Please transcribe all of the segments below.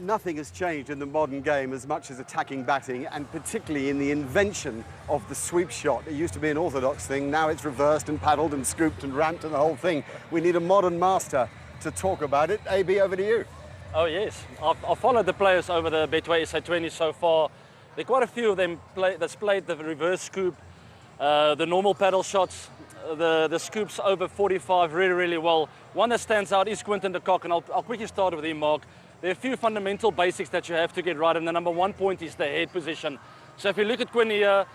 Nothing has changed in the modern game as much as attacking batting, and particularly in the invention of the sweep shot. It used to be an orthodox thing, now it's reversed and paddled and scooped and ramped and the whole thing. We need a modern master to talk about it. AB, over to you. Oh yes, I've followed the players over the Betway SA20 so far. There are quite a few of them that's played the reverse scoop, the normal paddle shots, the scoops over 45 really well. One that stands out is Quinton de Kock, and I'll quickly start with him, Mark. There are a few fundamental basics that you have to get right, and the number one point is the head position. So if you look at Quinn here,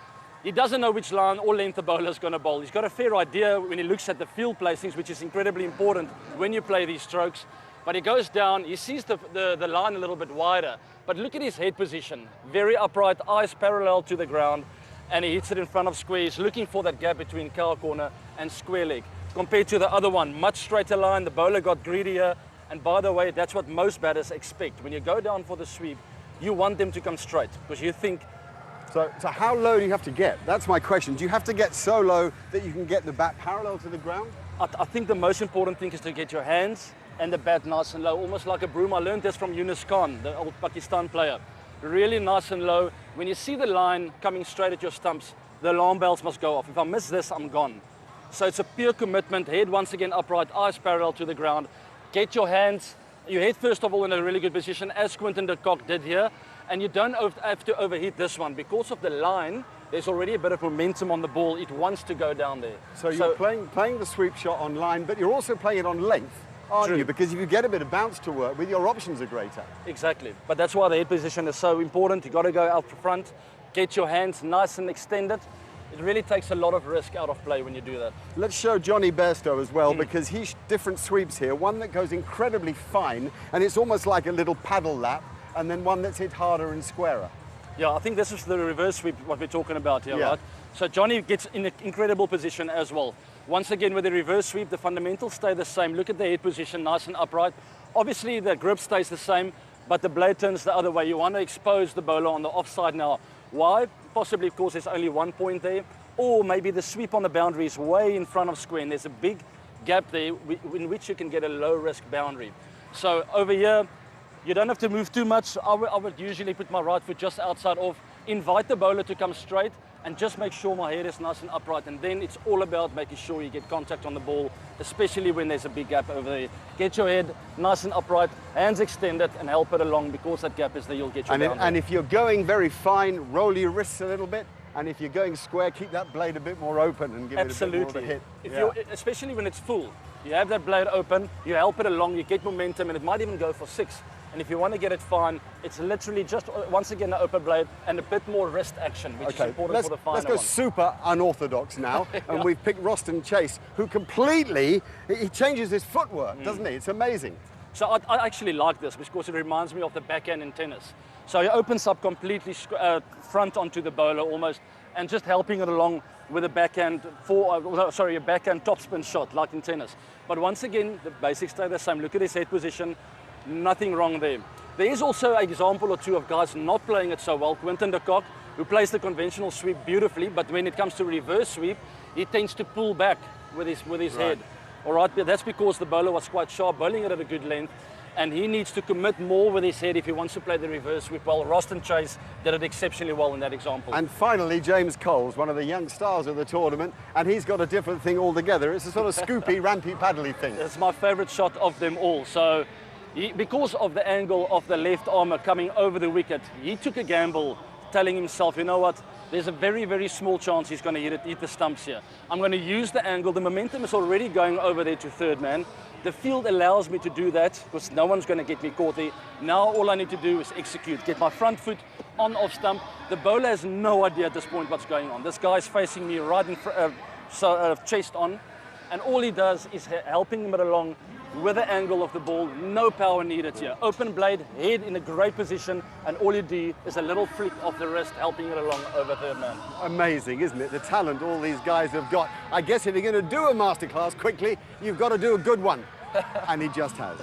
he doesn't know which line or length the bowler is going to bowl. He's got a fair idea when he looks at the field placings, which is incredibly important when you play these strokes. But he goes down, he sees the line a little bit wider, but look at his head position. Very upright, eyes parallel to the ground, and he hits it in front of square. He's looking for that gap between cow corner and square leg. Compared to the other one, much straighter line, the bowler got greedier. And by the way, that's what most batters expect. When you go down for the sweep, you want them to come straight, because you think... So how low do you have to get? That's my question. Do you have to get so low that you can get the bat parallel to the ground? I think the most important thing is to get your hands and the bat nice and low, almost like a broom. I learned this from Yunus Khan, the old Pakistan player. Really nice and low. When you see the line coming straight at your stumps, the alarm bells must go off. If I miss this, I'm gone. So it's a pure commitment, head once again upright, eyes parallel to the ground. Get your hands, your head first of all in a really good position, as Quinton de Kock did here, and you don't have to overheat this one. Because of the line, there's already a bit of momentum on the ball. It wants to go down there. So you're playing the sweep shot on line, but you're also playing it on length, aren't you? Because if you get a bit of bounce to work with, your options are greater. Exactly. But that's why the head position is so important. You've got to go out front, get your hands nice and extended. It really takes a lot of risk out of play when you do that. Let's show Johnny Bairstow as well, because he's different sweeps here. One that goes incredibly fine, and it's almost like a little paddle lap, and then one that's hit harder and squarer. Yeah, I think this is the reverse sweep, what we're talking about here, right? So Johnny gets in an incredible position as well. Once again, with the reverse sweep, the fundamentals stay the same. Look at the head position, nice and upright. Obviously, the grip stays the same, but the blade turns the other way. You want to expose the bowler on the offside now. Why? Possibly because there's only 1 point there, or maybe the sweep on the boundary is way in front of square and there's a big gap there in which you can get a low risk boundary. So over here, you don't have to move too much. I would usually put my right foot just outside off, invite the bowler to come straight, and just make sure my head is nice and upright. And then it's all about making sure you get contact on the ball, especially when there's a big gap over there. Get your head nice and upright, hands extended, and help it along. Because that gap is there, you'll get your boundary. And if you're going very fine, roll your wrists a little bit. And if you're going square, keep that blade a bit more open and give it a bit more of a hit. Especially when it's full. You have that blade open, you help it along, you get momentum, and it might even go for 6. And if you want to get it fine, it's literally just, once again, an open blade and a bit more wrist action, which is important for the final one. Let's go super unorthodox now. And we've picked Roston Chase, who completely, he changes his footwork, doesn't he? It's amazing. So I actually like this because it reminds me of the backhand in tennis. So he opens up completely front onto the bowler almost, and just helping it along with a backhand a backhand topspin shot like in tennis. But once again, the basics stay the same. Look at his head position. Nothing wrong there. There is also an example or two of guys not playing it so well. Quinton de Kock, who plays the conventional sweep beautifully, but when it comes to reverse sweep, he tends to pull back with his head. All right, but that's because the bowler was quite sharp, bowling it at a good length, and he needs to commit more with his head if he wants to play the reverse sweep well. Roston Chase did it exceptionally well in that example. And finally, James Coles, one of the young stars of the tournament, and he's got a different thing altogether. It's a sort of scoopy, rampy, paddly thing. It's my favorite shot of them all. So because of the angle of the left armour coming over the wicket, he took a gamble, telling himself, you know what, there's a very, very small chance he's going to hit the stumps here. I'm going to use the angle. The momentum is already going over there to third man. The field allows me to do that because no one's going to get me caught there. Now all I need to do is execute, get my front foot on off stump. The bowler has no idea at this point what's going on. This guy's facing me right in chest on, and all he does is helping him along with the angle of the ball. No power needed here. Open blade, head in a great position, and all you do is a little flick of the wrist, helping it along over third man. Amazing, isn't it? The talent all these guys have got. I guess if you're going to do a masterclass quickly, you've got to do a good one. And he just has.